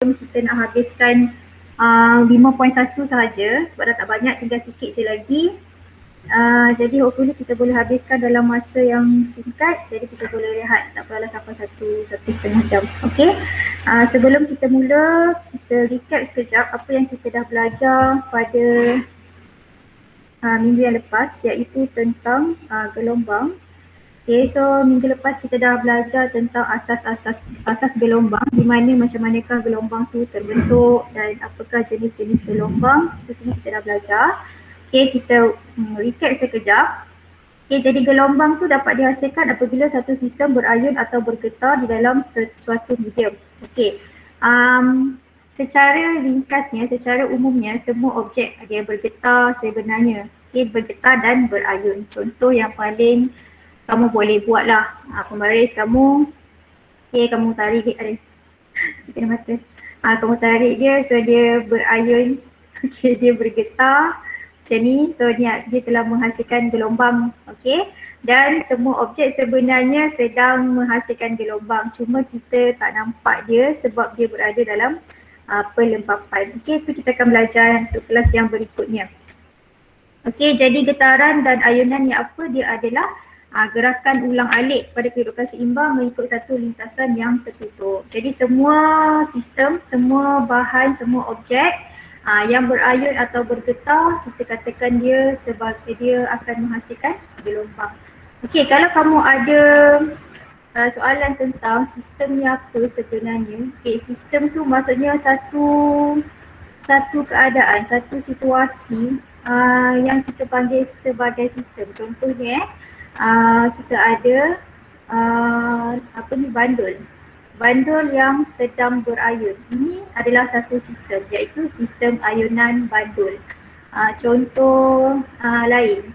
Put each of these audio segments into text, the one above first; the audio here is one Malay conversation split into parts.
kita nak habiskan 5.1 sahaja sebab dah tak banyak, tinggal sikit je lagi. Jadi hopefully kita boleh habiskan dalam masa yang singkat, jadi kita boleh rehat tak apalah sampai satu setengah jam. Okey. Sebelum kita mula, kita recap sekejap apa yang kita dah belajar pada minggu yang lepas, iaitu tentang gelombang. Okay, so minggu lepas kita dah belajar tentang asas gelombang, di mana macam manakah gelombang tu terbentuk dan apakah jenis-jenis gelombang, itu semua kita dah belajar. Okay, kita recap sekejap. Okay, jadi gelombang tu dapat dihasilkan apabila satu sistem berayun atau bergetar di dalam suatu medium. Okay, secara ringkasnya, secara umumnya semua objek ada yang bergetar sebenarnya. Okay, bergetar dan berayun. Contoh yang paling kamu boleh buat lah, pembaris kamu, okay, kamu tarik dia, kena mata, kamu tarik dia, so dia berayun, okay, dia bergetar macam ni, so dia telah menghasilkan gelombang, okay. Dan semua objek sebenarnya sedang menghasilkan gelombang, cuma kita tak nampak dia sebab dia berada dalam pelembapan. Okay, itu kita akan belajar untuk kelas yang berikutnya. Okay, jadi getaran dan ayunan ni apa? Dia adalah gerakan ulang alik pada kedudukan seimbang mengikut satu lintasan yang tertutup. Jadi semua sistem, semua bahan, semua objek yang berayun atau bergetar, kita katakan dia sebagai dia akan menghasilkan gelombang. Okey, kalau kamu ada soalan tentang sistem ni apa sebenarnya, okey, sistem tu maksudnya satu keadaan, satu situasi yang kita panggil sebagai sistem. Contohnya kita ada bandul. Bandul yang sedang berayun. Ini adalah satu sistem, iaitu sistem ayunan bandul. Contoh lain,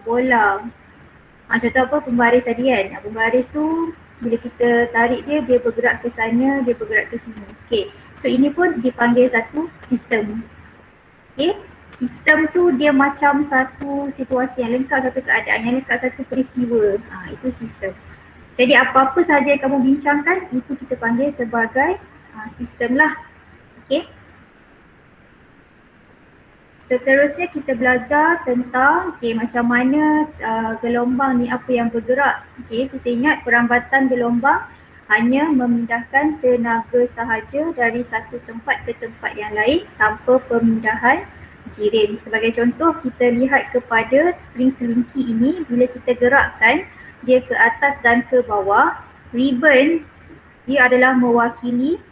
bola. Contoh apa? Pembaris tadi kan. Pembaris tu bila kita tarik dia, dia bergerak ke sana, dia bergerak ke sini. Okay. So ini pun dipanggil satu sistem. Okay. Sistem tu dia macam satu situasi yang lengkap, satu keadaan yang lengkap, satu peristiwa. Itu sistem. Jadi apa-apa sahaja yang kamu bincangkan, itu kita panggil sebagai sistem lah. Okay. Seterusnya kita belajar tentang macam mana gelombang ni apa yang bergerak. Okay, kita ingat perambatan gelombang hanya memindahkan tenaga sahaja dari satu tempat ke tempat yang lain tanpa pemindahan jirim. Sebagai contoh, kita lihat kepada spring selingki ini, bila kita gerakkan dia ke atas dan ke bawah, ribbon dia adalah mewakili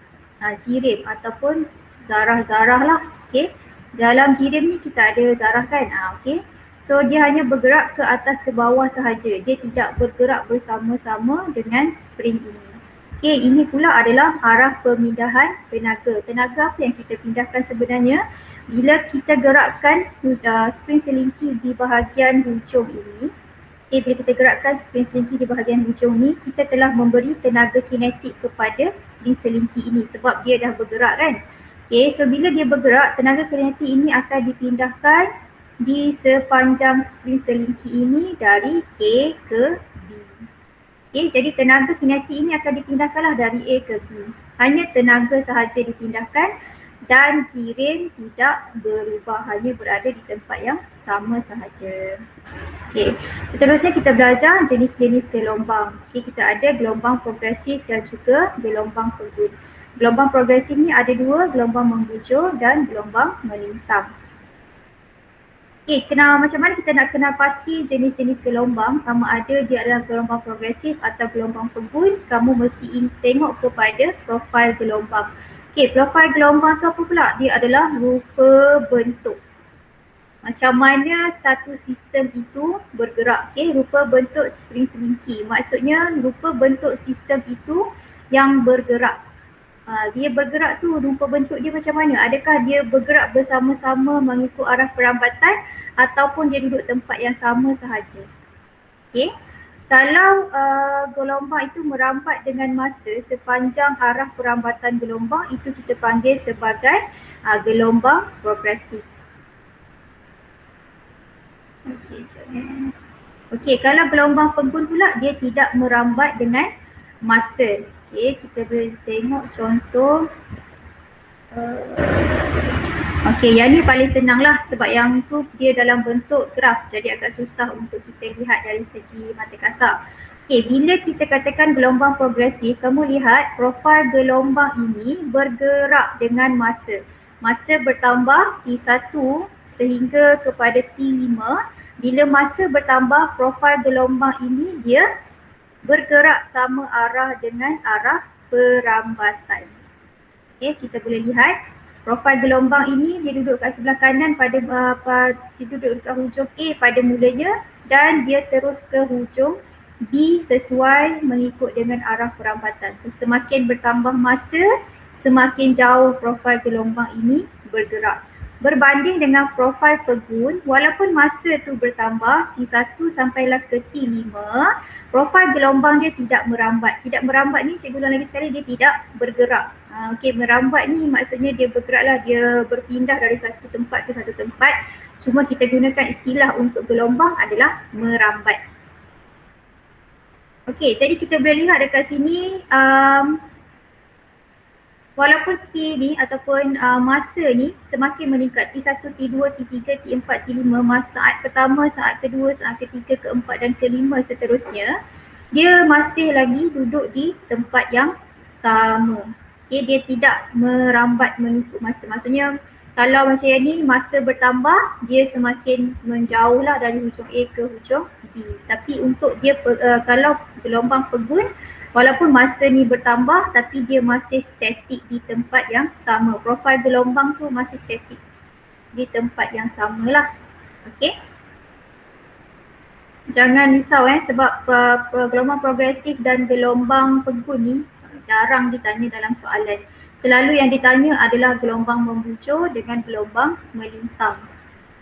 jirim ataupun zarah-zarah lah. Okay. Dalam jirim ni kita ada zarah kan, okay. So dia hanya bergerak ke atas ke bawah sahaja, dia tidak bergerak bersama-sama dengan spring ini. Okay, ini pula adalah arah pemindahan tenaga. Tenaga apa yang kita pindahkan sebenarnya? Bila kita gerakkan spring selingki di bahagian hujung ini, bila kita gerakkan spring selingki di bahagian hujung ni, kita telah memberi tenaga kinetik kepada spring selingki ini sebab dia dah bergerak kan. Okay, so bila dia bergerak, tenaga kinetik ini akan dipindahkan di sepanjang spring selingki ini dari A ke B. Okay, jadi tenaga kinetik ini akan dipindahkanlah dari A ke B. Hanya tenaga sahaja dipindahkan dan jirim tidak berubah, hanya berada di tempat yang sama sahaja. Okay, seterusnya kita belajar jenis-jenis gelombang. Okay, kita ada gelombang progresif dan juga gelombang pegun. Gelombang progresif ni ada dua, gelombang mengbujur dan gelombang melintang. Okay, macam mana kita nak kenal pasti jenis-jenis gelombang, sama ada dia adalah gelombang progresif atau gelombang pegun, kamu mesti tengok kepada profil gelombang. Okay, profil gelombang tu apa pula? Dia adalah rupa bentuk. Macam mana satu sistem itu bergerak. Okay, rupa bentuk spring selingki. Maksudnya rupa bentuk sistem itu yang bergerak. Dia bergerak tu rupa bentuk dia macam mana? Adakah dia bergerak bersama-sama mengikut arah perambatan ataupun dia duduk tempat yang sama sahaja? Okay. Kalau gelombang itu merambat dengan masa sepanjang arah perambatan gelombang, itu kita panggil sebagai gelombang progresif. Okey, kalau gelombang pegun pula dia tidak merambat dengan masa. Okey, kita boleh tengok contoh Okey, yang ni paling senang lah sebab yang tu dia dalam bentuk graf, jadi agak susah untuk kita lihat dari segi mata kasar. Okey, bila kita katakan gelombang progresif, kamu lihat profil gelombang ini bergerak dengan masa. Masa bertambah T1 sehingga kepada T5. Bila masa bertambah, profil gelombang ini dia bergerak sama arah dengan arah perambatan. Okey, kita boleh lihat profil gelombang ini dia duduk kat sebelah kanan dia duduk kat hujung A pada mulanya dan dia terus ke hujung B sesuai mengikut dengan arah perambatan. Semakin bertambah masa, semakin jauh profil gelombang ini bergerak. Berbanding dengan profil pegun, walaupun masa tu bertambah T1 sampailah ke T5, profil gelombang dia tidak merambat. Tidak merambat ni cikgu ulang lagi sekali, dia tidak bergerak. Okey, merambat ni maksudnya dia bergeraklah, dia berpindah dari satu tempat ke satu tempat. Cuma kita gunakan istilah untuk gelombang adalah merambat. Okey, jadi kita boleh lihat dekat sini walaupun T ni ataupun masa ni semakin meningkat T1, T2, T3, T4, T5, masa saat pertama, saat kedua, saat ketiga, keempat dan kelima seterusnya, dia masih lagi duduk di tempat yang sama. Okay, dia tidak merambat mengikut masa. Maksudnya kalau macam yang ni masa bertambah, dia semakin menjauhlah dari hujung A ke hujung B. Tapi untuk dia kalau gelombang pegun, walaupun masa ni bertambah tapi dia masih statik di tempat yang sama. Profil gelombang tu masih statik di tempat yang samalah. Okey. Jangan risau sebab gelombang progresif dan gelombang pegun ni jarang ditanya dalam soalan. Selalu yang ditanya adalah gelombang membujur dengan gelombang melintang.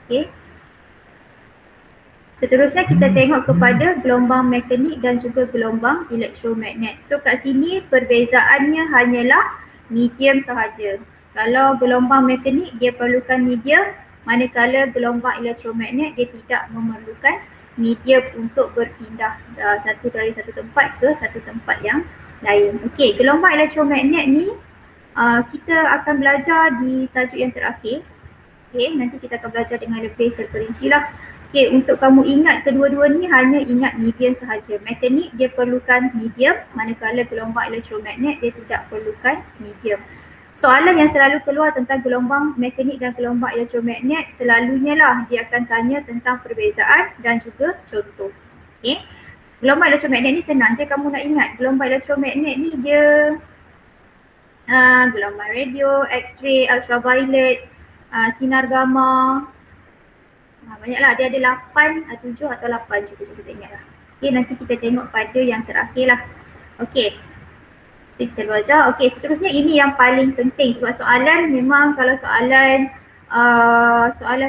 Okey. Seterusnya kita tengok kepada gelombang mekanik dan juga gelombang elektromagnet. So kat sini perbezaannya hanyalah medium sahaja. Kalau gelombang mekanik dia perlukan medium, manakala gelombang elektromagnet dia tidak memerlukan medium untuk berpindah dari satu tempat ke satu tempat yang lain. Okey, gelombang elektromagnet ni kita akan belajar di tajuk yang terakhir. Okey, nanti kita akan belajar dengan lebih terperinci lah. Okey, untuk kamu ingat kedua-dua ni hanya ingat medium sahaja. Mekanik dia perlukan medium, manakala gelombang elektromagnet dia tidak perlukan medium. Soalan yang selalu keluar tentang gelombang mekanik dan gelombang elektromagnet selalunya lah dia akan tanya tentang perbezaan dan juga contoh. Okey. Gelombang elektromagnet ni senang je kamu nak ingat. Gelombang elektromagnet ni dia gelombang radio, X-ray, ultraviolet, sinar gamma. Banyaklah, dia ada 8, 7 atau 8 je kita ingat lah. Okay, nanti kita tengok pada yang terakhir lah. Okay, kita belajar. Okay, seterusnya ini yang paling penting sebab soalan memang kalau soalan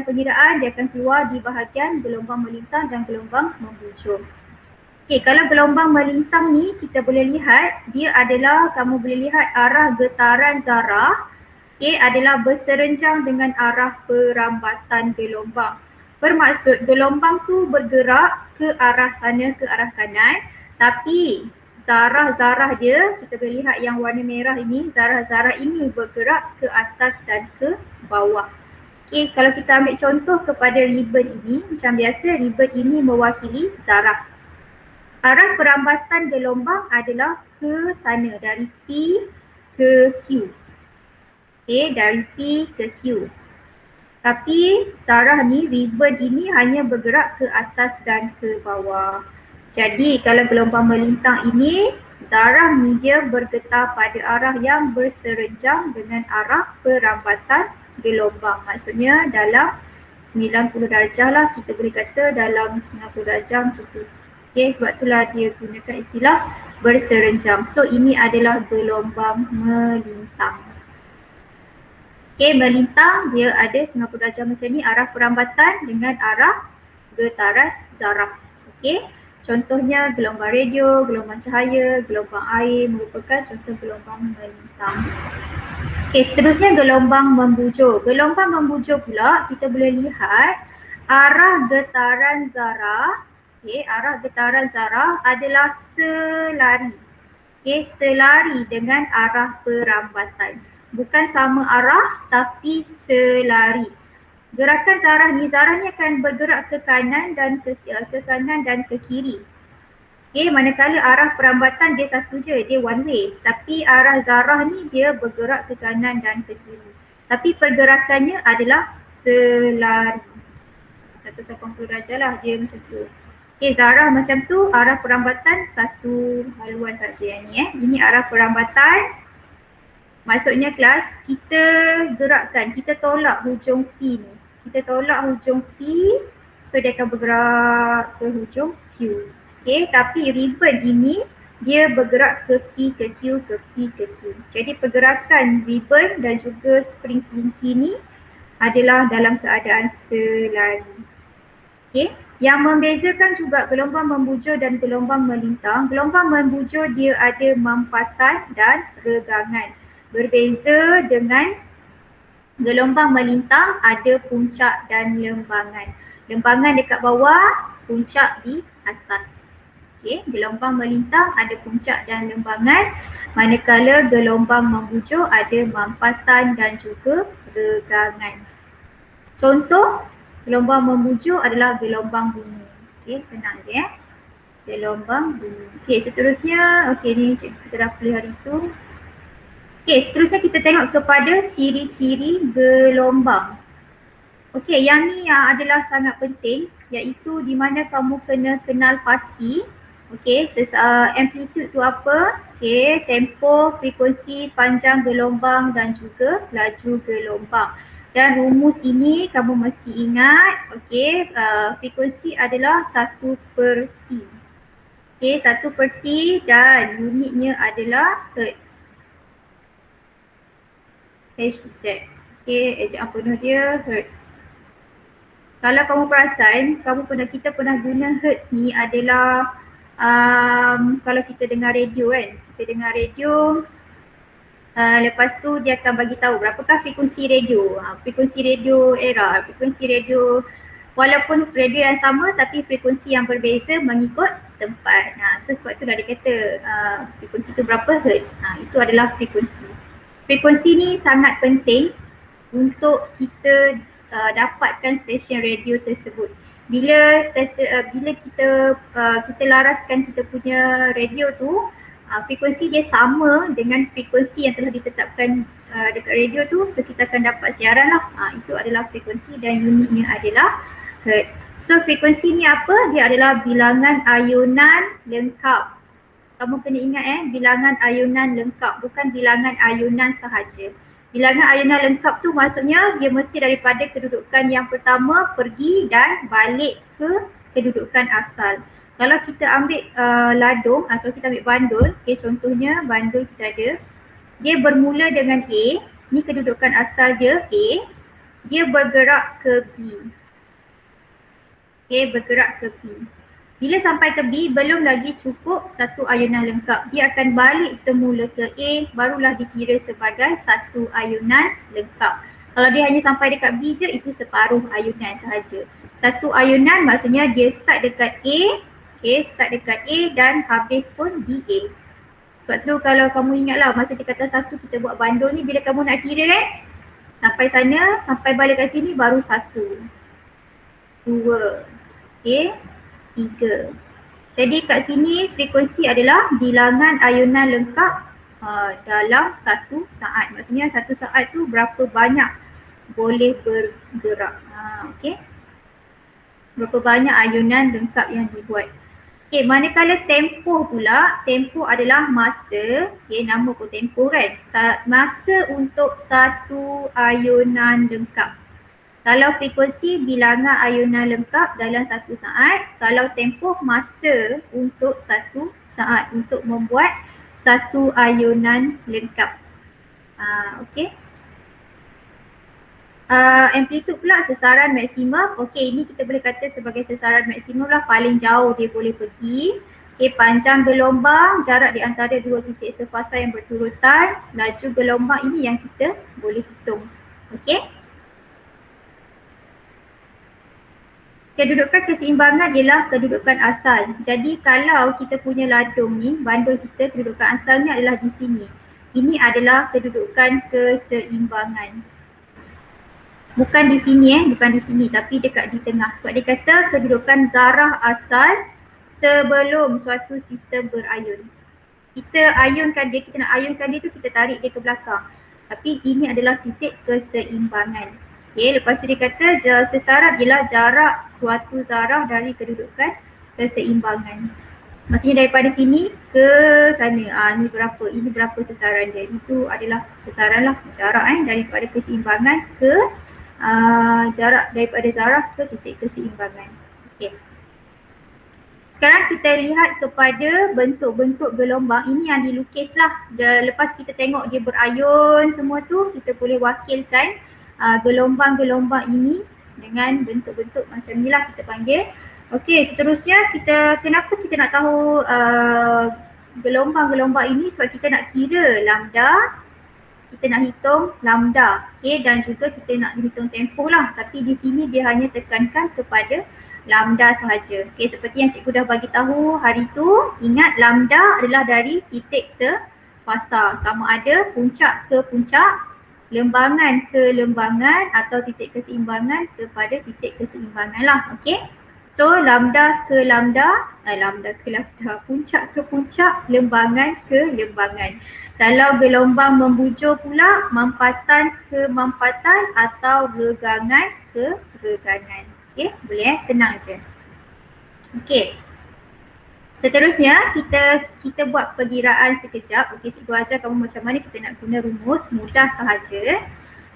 pengiraan dia akan keluar di bahagian gelombang melintang dan gelombang membujur. Okay, kalau gelombang melintang ni kita boleh lihat dia adalah, kamu boleh lihat arah getaran zarah adalah berserenjang dengan arah perambatan gelombang. Bermaksud gelombang tu bergerak ke arah sana, ke arah kanan, tapi zarah-zarah dia, kita boleh lihat yang warna merah ini, zarah-zarah ini bergerak ke atas dan ke bawah. Okay, kalau kita ambil contoh kepada ribbon ini, macam biasa ribbon ini mewakili zarah. Arah perambatan gelombang adalah ke sana, dari P ke Q. Okay, dari P ke Q. Tapi zarah ni, ribbon ini hanya bergerak ke atas dan ke bawah. Jadi kalau gelombang melintang ini, zarah ni dia bergetar pada arah yang berserenjang dengan arah perambatan gelombang. Maksudnya dalam 90 darjah lah, kita boleh kata dalam 90 darjah macam tu. Okay, sebab itulah dia gunakan istilah berserenjang. So ini adalah gelombang melintang. Okay, melintang dia ada 90 darjah macam ni, arah perambatan dengan arah getaran zarah. Okay, contohnya gelombang radio, gelombang cahaya, gelombang air merupakan contoh gelombang melintang. Okay, seterusnya gelombang membujur. Gelombang membujur pula kita boleh lihat arah getaran zarah. Okay, arah getaran zarah adalah selari. Okay, selari dengan arah perambatan. Bukan sama arah tapi selari. Gerakan zarah ni akan bergerak ke kanan dan ke kiri. Okay, manakala arah perambatan dia satu je, dia one way. Tapi arah zarah ni dia bergerak ke kanan dan ke kiri. Tapi pergerakannya adalah selari. 180 darjah lah dia macam tu. Okay, zarah macam tu, arah perambatan satu haluan saja yang ni Ini arah perambatan. Maksudnya kelas, kita gerakkan, kita tolak hujung P ni. Kita tolak hujung P, so dia akan bergerak ke hujung Q. Okay, tapi ribbon ini dia bergerak ke P ke Q ke P ke Q. Jadi pergerakan ribbon dan juga spring slinky ni adalah dalam keadaan selari. Okay, yang membezakan juga gelombang membujur dan gelombang melintang. Gelombang membujur dia ada mampatan dan regangan. Berbeza dengan gelombang melintang ada puncak dan lembangan. Lembangan dekat bawah, puncak di atas. Okay, gelombang melintang ada puncak dan lembangan, manakala gelombang membujur ada mampatan dan juga regangan. Contoh gelombang membujur adalah gelombang bunyi. Okay, senang je gelombang bunyi. Okay, seterusnya, okay ni kita dah play hari tu. Okay, seterusnya kita tengok kepada ciri-ciri gelombang. Okay, yang ni adalah sangat penting, iaitu di mana kamu kena kenal pasti. Okay, amplitude tu apa? Okay, tempo, frekuensi, panjang gelombang dan juga laju gelombang. Dan rumus ini kamu mesti ingat, okay, frekuensi adalah 1/T. Okay, 1/T dan unitnya adalah Hertz. Hz. Okay, ejaan penuh dia Hertz. Kalau kamu perasan, kita pernah guna Hertz ni adalah kalau kita dengar radio kan. Kita dengar radio, lepas tu dia akan bagi tahu berapakah frekuensi radio. Frekuensi radio era, frekuensi radio walaupun radio yang sama tapi frekuensi yang berbeza mengikut tempat. So sebab itulah dia kata frekuensi tu berapa Hertz. Itu adalah frekuensi. Frekuensi ni sangat penting untuk kita dapatkan stesen radio tersebut. Bila kita laraskan kita punya radio tu, frekuensi dia sama dengan frekuensi yang telah ditetapkan dekat radio tu, so kita akan dapat siaran lah. Itu adalah frekuensi dan unitnya adalah Hertz. So frekuensi ni apa? Dia adalah bilangan ayunan lengkap. Kamu kena ingat bilangan ayunan lengkap, bukan bilangan ayunan sahaja. Bilangan ayunan lengkap tu maksudnya dia mesti daripada kedudukan yang pertama pergi dan balik ke kedudukan asal. Kalau kita ambil ladung atau kita ambil bandul, okay, contohnya bandul kita ada, dia bermula dengan A, ni kedudukan asal dia A, dia bergerak ke B. Okay, bergerak ke B. Bila sampai ke B, belum lagi cukup satu ayunan lengkap. Dia akan balik semula ke A, barulah dikira sebagai satu ayunan lengkap. Kalau dia hanya sampai dekat B je, itu separuh ayunan sahaja. Satu ayunan maksudnya dia start dekat A, okay, start dekat A dan habis pun di A. Sebab tu kalau kamu ingatlah masa di kata satu kita buat bandul ni, bila kamu nak kira sampai sana, sampai balik kat sini baru 1, 2, okay. 3. Jadi kat sini frekuensi adalah bilangan ayunan lengkap dalam satu saat. Maksudnya satu saat tu berapa banyak boleh bergerak. Okay. Berapa banyak ayunan lengkap yang dibuat. Okay, manakala tempoh pula, tempoh adalah masa, okay, nama pun tempoh kan. Masa untuk satu ayunan lengkap. Kalau frekuensi bilangan ayunan lengkap dalam satu saat, kalau tempoh masa untuk satu saat untuk membuat satu ayunan lengkap. Okey. Amplitude pula sesaran maksimum. Okey, ini kita boleh kata sebagai sesaran maksimum lah, paling jauh dia boleh pergi. Okey, panjang gelombang, jarak di antara dua titik sefasa yang berturutan, laju gelombang ini yang kita boleh hitung. Okey. Kedudukan keseimbangan ialah kedudukan asal. Jadi kalau kita punya ladung ni, bandul kita, kedudukan asalnya adalah di sini. Ini adalah kedudukan keseimbangan. Bukan di sini bukan di sini tapi dekat di tengah. Sebab dia kata kedudukan zarah asal sebelum suatu sistem berayun. Kita ayunkan dia, kita nak ayunkan dia tu kita tarik dia ke belakang. Tapi ini adalah titik keseimbangan. Okay, lepas tu dia kata sesaran ialah jarak suatu zarah dari kedudukan keseimbangan. Maksudnya daripada sini ke sana, ni berapa, ini berapa sesaran dia. Itu adalah sesaran lah, jarak daripada keseimbangan ke jarak daripada zarah ke titik keseimbangan. Okay. Sekarang kita lihat kepada bentuk-bentuk gelombang. Ini yang dilukis lah. Lepas kita tengok dia berayun semua tu, kita boleh wakilkan gelombang-gelombang ini dengan bentuk-bentuk macam ni lah kita panggil. Okey, seterusnya kenapa kita nak tahu gelombang-gelombang ini? Sebab kita nak kira lambda, kita nak hitung lambda, okey, dan juga kita nak hitung tempoh lah. Tapi di sini dia hanya tekankan kepada lambda sahaja. Okey, seperti yang cikgu dah bagi tahu hari tu, ingat lambda adalah dari titik sefasa, sama ada puncak ke puncak, lembangan ke lembangan atau titik keseimbangan kepada titik keseimbangan lah. Okey. So lambda ke lambda, puncak ke puncak, lembangan ke lembangan. Kalau gelombang membujur pula, mampatan ke mampatan atau regangan ke regangan. Okey, boleh senang je. Okey. Seterusnya kita buat perkiraan sekejap. Okey, cikgu ajar kamu macam mana kita nak guna rumus, mudah sahaja.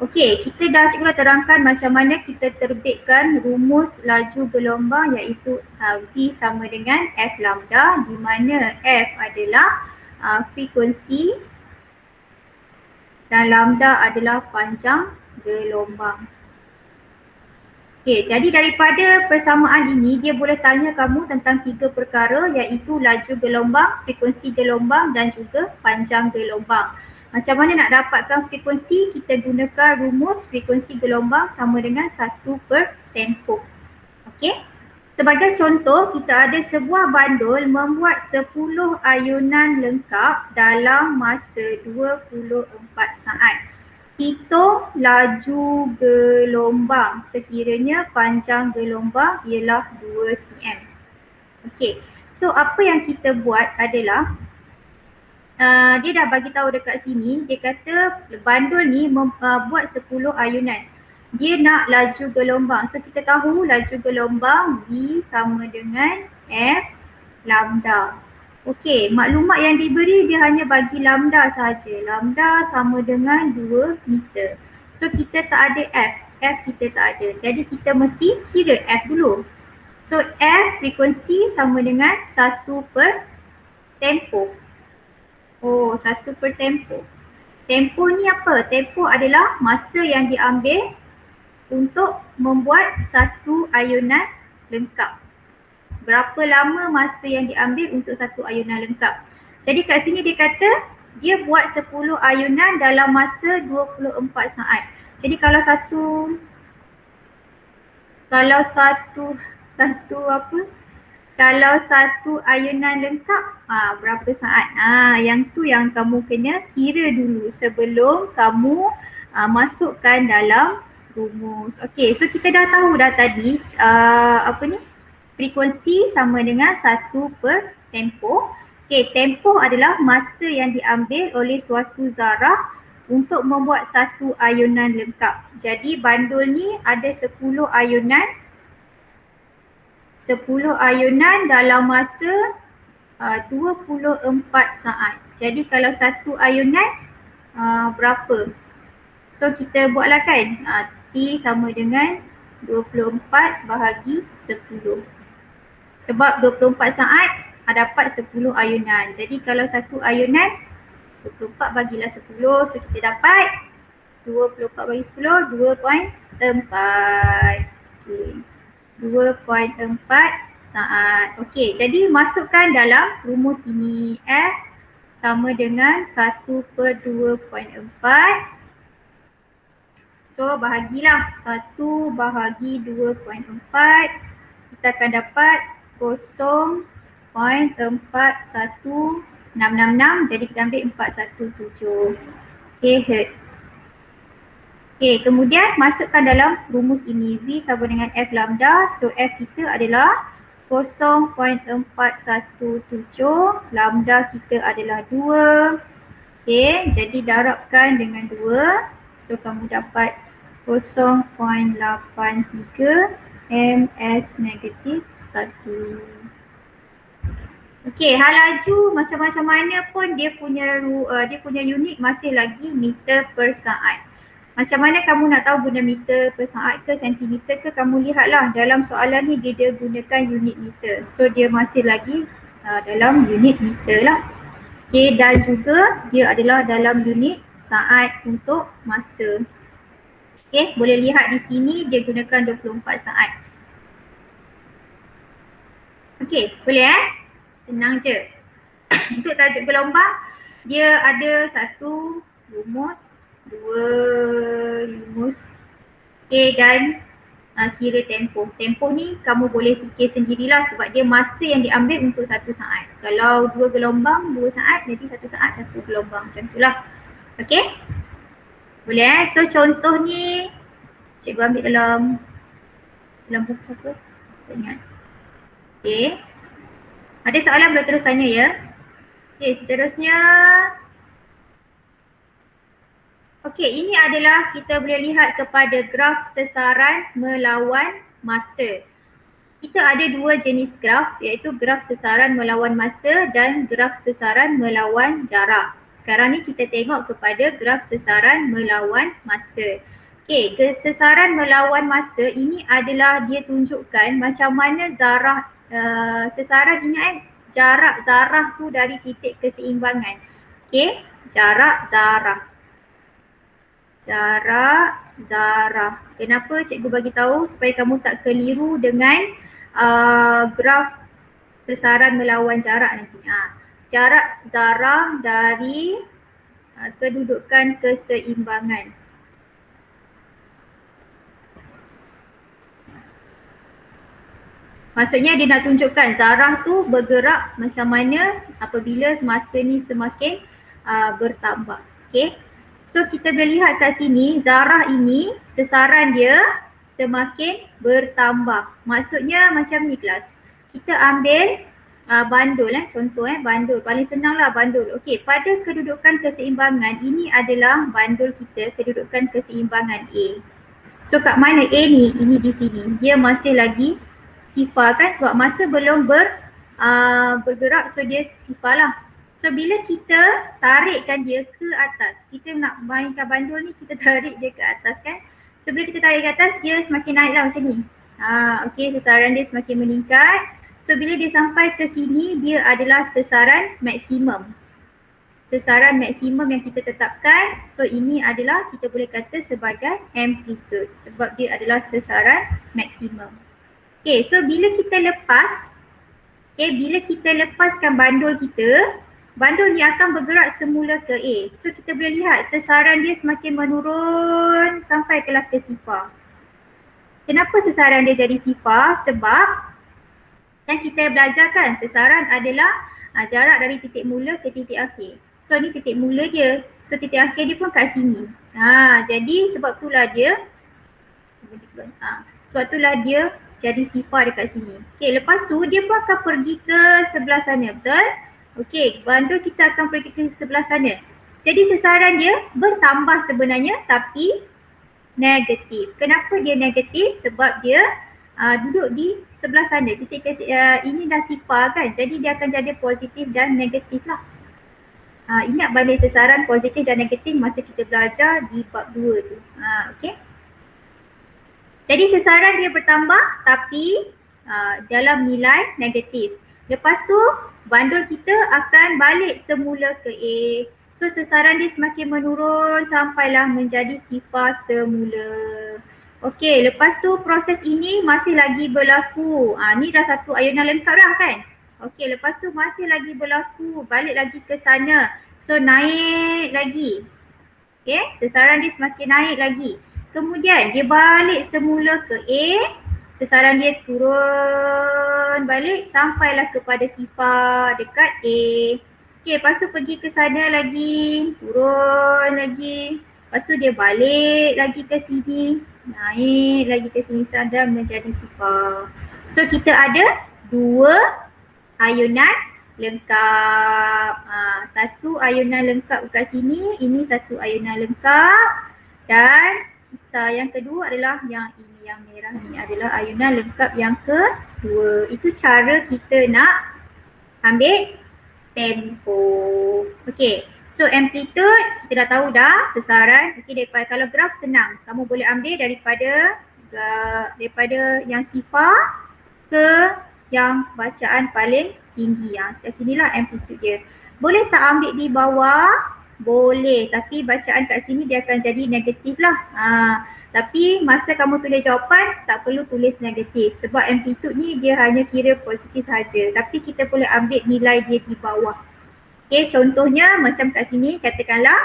Okey, cikgu dah terangkan macam mana kita terbitkan rumus laju gelombang iaitu V sama dengan F lambda, di mana F adalah frekuensi dan lambda adalah panjang gelombang. Okey, jadi daripada persamaan ini dia boleh tanya kamu tentang 3 perkara iaitu laju gelombang, frekuensi gelombang dan juga panjang gelombang. Macam mana nak dapatkan frekuensi? Kita gunakan rumus frekuensi gelombang sama dengan 1 per tempoh. Okey. Sebagai contoh, kita ada sebuah bandul membuat 10 ayunan lengkap dalam masa 24 saat. Hitung laju gelombang sekiranya panjang gelombang ialah 2 cm. Okey. So apa yang kita buat adalah dia dah bagi tahu dekat sini, dia kata bandul ni buat 10 ayunan. Dia nak laju gelombang. So kita tahu laju gelombang V sama dengan F lambda. Okey, maklumat yang diberi dia hanya bagi lambda sahaja. Lambda sama dengan 2 meter. So kita tak ada F. F kita tak ada. Jadi kita mesti kira F dulu. So F frekuensi sama dengan 1 per tempoh. Oh, 1 per tempoh. Tempoh ni apa? Tempoh adalah masa yang diambil untuk membuat satu ayunan lengkap. Berapa lama masa yang diambil untuk satu ayunan lengkap. Jadi kat sini dia kata dia buat 10 ayunan dalam masa 24 saat. Jadi kalau satu ayunan lengkap, berapa saat? Yang tu yang kamu kena kira dulu sebelum kamu masukkan dalam rumus. Okey, so kita dah tahu dah tadi frekuensi sama dengan 1 per tempoh. Okey, tempoh adalah masa yang diambil oleh suatu zarah untuk membuat satu ayunan lengkap. Jadi bandul ni ada 10 ayunan. 10 ayunan dalam masa 24 saat. Jadi kalau satu ayunan berapa? So kita buatlah kan. T sama dengan 24 bahagi 10. Sebab 24 saat dapat 10 ayunan. Jadi kalau satu ayunan 24 bagilah 10. So kita dapat 24 bagi 10, 2.4. Okay. 2.4 saat. Okey, jadi masukkan dalam rumus ini. F sama dengan 1 per 2.4. So bahagilah 1 bahagi 2.4. Kita akan dapat 0.41 666 jadi kita ambil 417. Okay, Hertz. Okay, kemudian masukkan dalam rumus ini. V sama dengan F lambda. So F kita adalah 0.417. Lambda kita adalah 2. Okay, jadi darabkan dengan 2. So kamu dapat 0.83 ms negatif 1. Okey, hal laju macam-macam mana pun dia punya unit masih lagi meter per saat. Macam mana kamu nak tahu guna meter per saat ke sentimeter ke, kamu lihatlah dalam soalan ni dia gunakan unit meter. So dia masih lagi dalam unit meter lah. Okey, dan juga dia adalah dalam unit saat untuk masa. Okey, boleh lihat di sini dia gunakan 24 saat. Okey, boleh Senang je. Untuk tajuk gelombang, dia ada 1 rumus, 2 rumus, dan kira tempoh. Tempoh ni kamu boleh fikir sendirilah sebab dia masa yang diambil untuk 1 saat. Kalau 2 gelombang, 2 saat, jadi 1 saat 1 gelombang. Macam itulah. Okey? Boleh So contoh ni, cikgu ambil dalam buku apa? Tak ingat. Okey. Ada soalan berterusannya ya. Okey, seterusnya. Okey, ini adalah kita boleh lihat kepada graf sesaran melawan masa. Kita ada 2 jenis graf, iaitu graf sesaran melawan masa dan graf sesaran melawan jarak. Sekarang ni kita tengok kepada graf sesaran melawan masa. Okey, sesaran melawan masa ini adalah dia tunjukkan macam mana sesaran, ingat jarak zarah tu dari titik keseimbangan. Okey, jarak zarah. Kenapa cikgu bagi tahu? Supaya kamu tak keliru dengan graf sesaran melawan jarak nanti. Jarak zarah dari kedudukan keseimbangan. Maksudnya dia nak tunjukkan zarah tu bergerak macam mana apabila masa ni semakin bertambah. Okay. So kita boleh lihat kat sini zarah ini sesaran dia semakin bertambah. Maksudnya macam ni kelas. Kita ambil bandul contoh bandul. Paling senang lah bandul. Okay, pada kedudukan keseimbangan ini adalah bandul kita, kedudukan keseimbangan A. So kat mana A ni? Ini di sini. Dia masih lagi sifar kan sebab masa belum bergerak, so dia sifar lah. So bila kita tarikkan dia ke atas, kita nak mainkan bandul ni, kita tarik dia ke atas kan. So bila kita tarik ke atas, dia semakin naik lah macam ni. Okey, sesaran dia semakin meningkat. So bila dia sampai ke sini, dia adalah sesaran maksimum. Sesaran maksimum yang kita tetapkan. So ini adalah kita boleh kata sebagai amplitude sebab dia adalah sesaran maksimum. Okay, so bila kita lepaskan bandul kita, bandul ni akan bergerak semula ke A. So kita boleh lihat sesaran dia semakin menurun sampai ke sifar. Kenapa sesaran dia jadi sifar? Sebab yang kita belajar kan sesaran adalah jarak dari titik mula ke titik akhir. So ni titik mula dia. So titik akhir dia pun kat sini. Jadi sebab itulah dia jadi sifar dekat sini. Okay, lepas tu dia pun akan pergi ke sebelah sana, betul? Okay, bandul kita akan pergi ke sebelah sana. Jadi sesaran dia bertambah sebenarnya tapi negatif. Kenapa dia negatif? Sebab dia duduk di sebelah sana. Titik ini dah sifar kan, jadi dia akan jadi positif dan negatif lah. Ingat banding sesaran positif dan negatif masa kita belajar di bab 2 tu. Okay. Jadi sesaran dia bertambah tapi dalam nilai negatif. Lepas tu bandul kita akan balik semula ke A. So sesaran dia semakin menurun sampailah menjadi sifar semula. Okey, lepas tu proses ini masih lagi berlaku. Ni dah satu ayunan lengkap dah kan? Okey, lepas tu masih lagi berlaku, balik lagi ke sana. So naik lagi. Okey, sesaran dia semakin naik lagi. Kemudian dia balik semula ke A, sesaran dia turun balik sampailah kepada sifar dekat A. Okay, lepas tu pergi ke sana lagi, turun lagi. Lepas tu dia balik lagi ke sini, naik lagi ke sini dan menjadi sifar. So kita ada 2 ayunan lengkap. Satu ayunan lengkap kat sini, ini satu ayunan lengkap. Dan yang kedua adalah yang ini, yang merah ni adalah ayunan lengkap yang kedua. Itu cara kita nak ambil tempo. Okey, so amplitude kita dah tahu dah, sesaran. Okey, daripada kalau graf senang, kamu boleh ambil daripada yang sifar ke yang bacaan paling tinggi. Kat sinilah amplitude dia. Boleh tak ambil di bawah? Boleh, tapi bacaan kat sini dia akan jadi negatif lah. Tapi masa kamu tulis jawapan tak perlu tulis negatif sebab amplitude ni dia hanya kira positif saja. Tapi kita boleh ambil nilai dia di bawah. Okay, contohnya macam kat sini katakanlah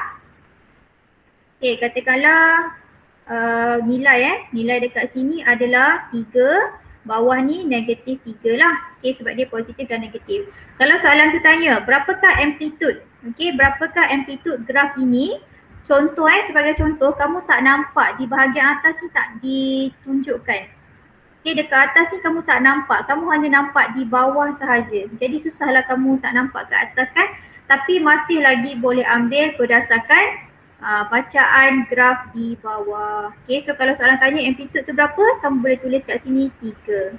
nilai dekat sini adalah 3, bawah ni negatif 3 lah. Okay, sebab dia positif dan negatif. Kalau soalan tu tanya berapakah amplitude? Okay, berapakah amplitude graf ini? Contoh sebagai contoh, kamu tak nampak di bahagian atas ni tak ditunjukkan. Okay, dekat atas ni kamu tak nampak, kamu hanya nampak di bawah sahaja. Jadi susahlah kamu tak nampak ke atas kan? Tapi masih lagi boleh ambil berdasarkan bacaan graf di bawah. Okay, so kalau soalan tanya amplitude tu berapa, kamu boleh tulis kat sini 3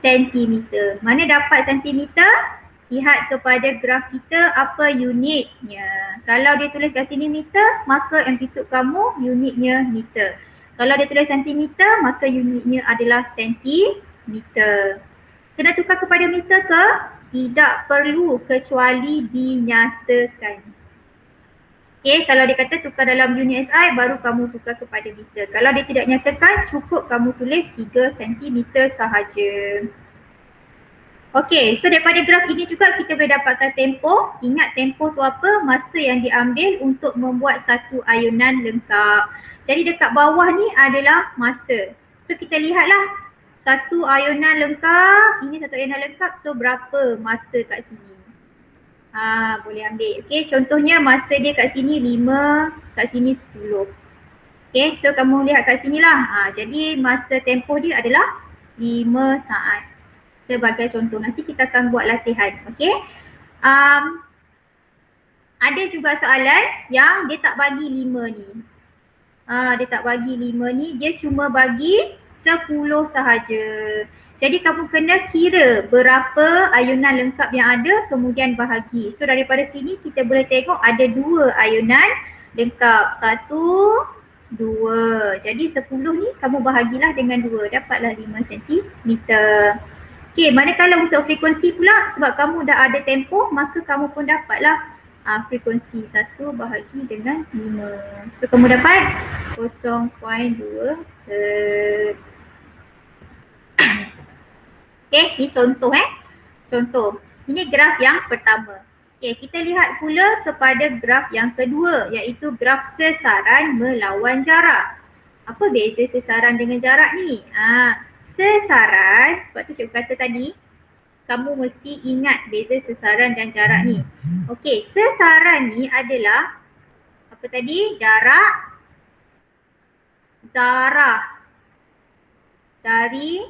cm. Mana dapat sentimeter? Lihat kepada graf kita apa unitnya. Kalau dia tulis kat sini meter, maka amplitude kamu unitnya meter. Kalau dia tulis sentimeter, maka unitnya adalah sentimeter. Kena tukar kepada meter ke? Tidak perlu kecuali dinyatakan. Okay, kalau dia kata tukar dalam unit SI, baru kamu tukar kepada meter. Kalau dia tidak nyatakan, cukup kamu tulis 3 cm sahaja. Okay, so daripada graf ini juga kita boleh dapatkan tempo. Ingat tempo tu apa? Masa yang diambil untuk membuat satu ayunan lengkap. Jadi dekat bawah ni adalah masa. So kita lihatlah, satu ayunan lengkap, ini satu ayunan lengkap, so berapa masa kat sini? Boleh ambil. Okay, contohnya masa dia kat sini 5, kat sini 10. Okay, so kamu lihat kat sini lah. Jadi masa tempoh dia adalah 5 saat. Sebagai contoh, nanti kita akan buat latihan. Okay. Ada juga soalan yang dia tak bagi 5 ni. Dia tak bagi 5 ni, dia cuma bagi 10 sahaja. Jadi kamu kena kira berapa ayunan lengkap yang ada, kemudian bahagi. So daripada sini kita boleh tengok ada 2 ayunan lengkap. 1, 2. Jadi 10 ni kamu bahagilah dengan 2, dapatlah 5 cm. Okay, manakala untuk frekuensi pula, sebab kamu dah ada tempoh, maka kamu pun dapatlah frekuensi 1 bahagi dengan 5. So kamu dapat 0.2 Hz. Okay, ni contoh Contoh. Ini graf yang pertama. Okay, kita lihat pula kepada graf yang kedua, iaitu graf sesaran melawan jarak. Apa beza sesaran dengan jarak ni? Sesaran, sebab tu cikgu kata tadi, kamu mesti ingat beza sesaran dan jarak ni. Okey, sesaran ni adalah apa tadi? Jarak zarah dari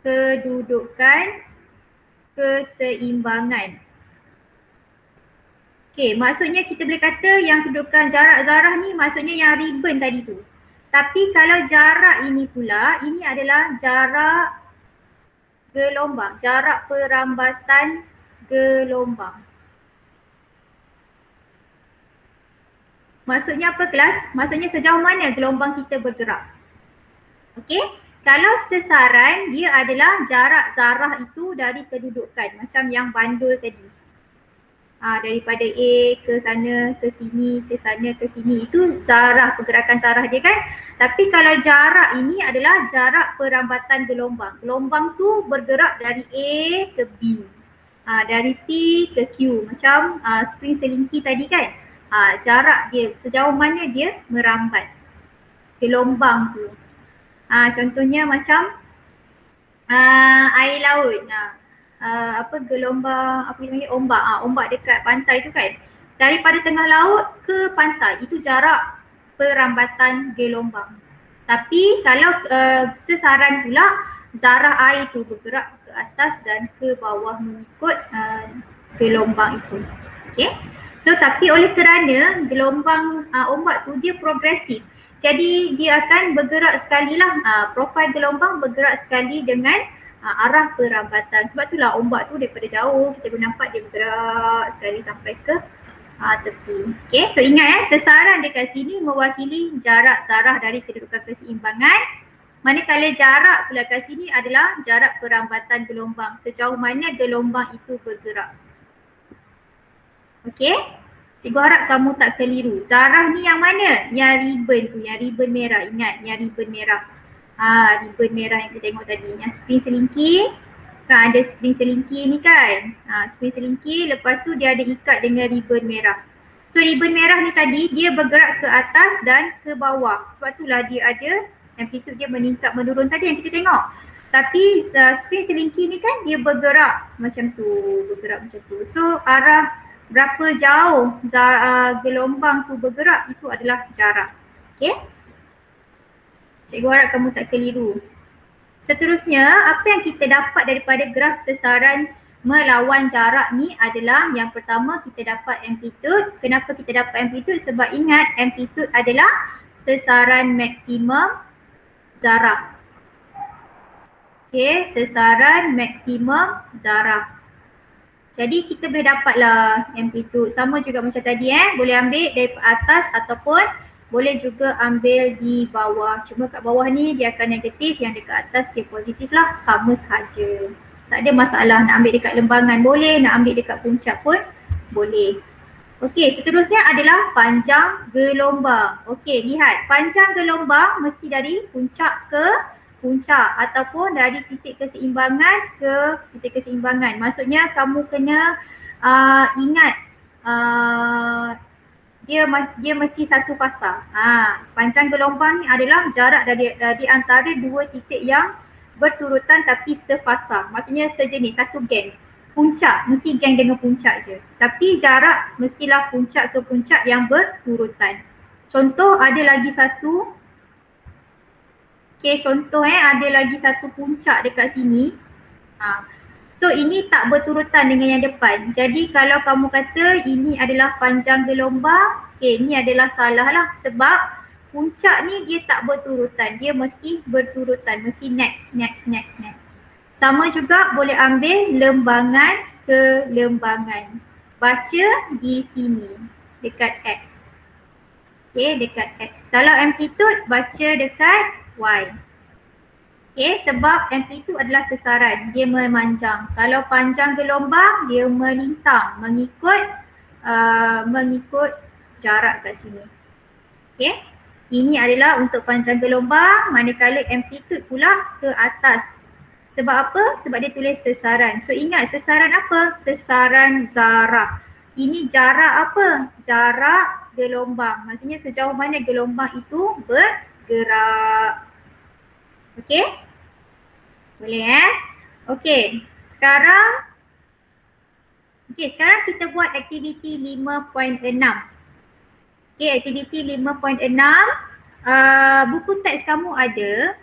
kedudukan keseimbangan. Okey, maksudnya kita boleh kata yang kedudukan jarak zarah ni maksudnya yang ribbon tadi tu. Tapi kalau jarak ini pula, ini adalah jarak gelombang, jarak perambatan gelombang. Maksudnya apa kelas? Maksudnya sejauh mana gelombang kita bergerak. Okey, kalau sesaran dia adalah jarak zarah itu dari kedudukan, macam yang bandul tadi. Daripada A ke sana, ke sini, ke sana, ke sini. Itu zarah, pergerakan zarah dia kan. Tapi kalau jarak ini adalah jarak perambatan gelombang. Gelombang tu bergerak dari A ke B. Dari P ke Q. Macam spring selingki tadi kan. Jarak dia, sejauh mana dia merambat gelombang tu. Contohnya macam air laut. gelombang apa namanya ombak, ombak dekat pantai tu kan. Daripada tengah laut ke pantai itu jarak perambatan gelombang. Tapi kalau sesaran pula zarah air tu bergerak ke atas dan ke bawah mengikut gelombang itu. Okay. So tapi oleh kerana gelombang ombak tu dia progresif, jadi dia akan bergerak sekali lah, profil gelombang bergerak sekali dengan arah perambatan. Sebab itulah ombak tu daripada jauh kita boleh nampak dia bergerak sekali sampai ke tepi. Okay, so ingat sesaran dekat sini mewakili jarak zarah dari kedudukan keseimbangan. Manakala jarak pula kat sini adalah jarak perambatan gelombang, sejauh mana gelombang itu bergerak. Okay, cikgu harap kamu tak keliru. Zarah ni yang mana? Yang ribbon tu, yang ribbon merah. Ingat yang ribbon merah. Ribbon merah yang kita tengok tadi. Yang spring selingki, kan ada spring selingki ni kan. Spring selingki, lepas tu dia ada ikat dengan ribbon merah. So ribbon merah ni tadi dia bergerak ke atas dan ke bawah. Sebab itulah dia ada amplitude dia meningkat menurun tadi yang kita tengok. Tapi spring selingki ni kan dia bergerak macam tu, bergerak macam tu. So arah berapa jauh gelombang tu bergerak itu adalah jarak. Okay. Cikgu harap kamu tak keliru. Seterusnya, apa yang kita dapat daripada graf sesaran melawan jarak ni adalah yang pertama kita dapat amplitude. Kenapa kita dapat amplitude? Sebab ingat amplitude adalah sesaran maksimum zarah. Okay, sesaran maksimum zarah. Jadi kita boleh dapatlah amplitude. Sama juga macam tadi boleh ambil dari atas ataupun boleh juga ambil di bawah. Cuma kat bawah ni dia akan negatif, yang dekat atas dia positif lah. Sama sahaja. Tak ada masalah nak ambil dekat lembangan boleh, nak ambil dekat puncak pun boleh. Okey, seterusnya adalah panjang gelombang. Okey, lihat panjang gelombang mesti dari puncak ke puncak ataupun dari titik keseimbangan ke titik keseimbangan. Maksudnya kamu kena ingat dia mesti satu fasa. Panjang gelombang ni adalah jarak dari antara dua titik yang berturutan tapi sefasa. Maksudnya sejenis, satu geng. Puncak mesti geng dengan puncak je. Tapi jarak mestilah puncak ke puncak yang berturutan. Contoh ada lagi satu. Okay, contoh ada lagi satu puncak dekat sini. So ini tak berturutan dengan yang depan. Jadi kalau kamu kata ini adalah panjang gelombang, okay, ini adalah salah lah. Sebab puncak ni dia tak berturutan. Dia mesti berturutan. Mesti next. Sama juga boleh ambil lembangan ke lembangan. Baca di sini dekat X. Okay, dekat X. Kalau amplitude baca dekat Y. Okay, sebab amplitude adalah sesaran, dia memanjang. Kalau panjang gelombang, dia melintang mengikut jarak kat sini. Okay, ini adalah untuk panjang gelombang, manakala amplitude pula ke atas. Sebab apa? Sebab dia tulis sesaran. So ingat sesaran apa? Sesaran zarah. Ini jarak apa? Jarak gelombang. Maksudnya sejauh mana gelombang itu bergerak. Okey? Boleh Okey. Sekarang kita buat aktiviti 5.6. Okey, aktiviti 5.6. Buku teks kamu ada.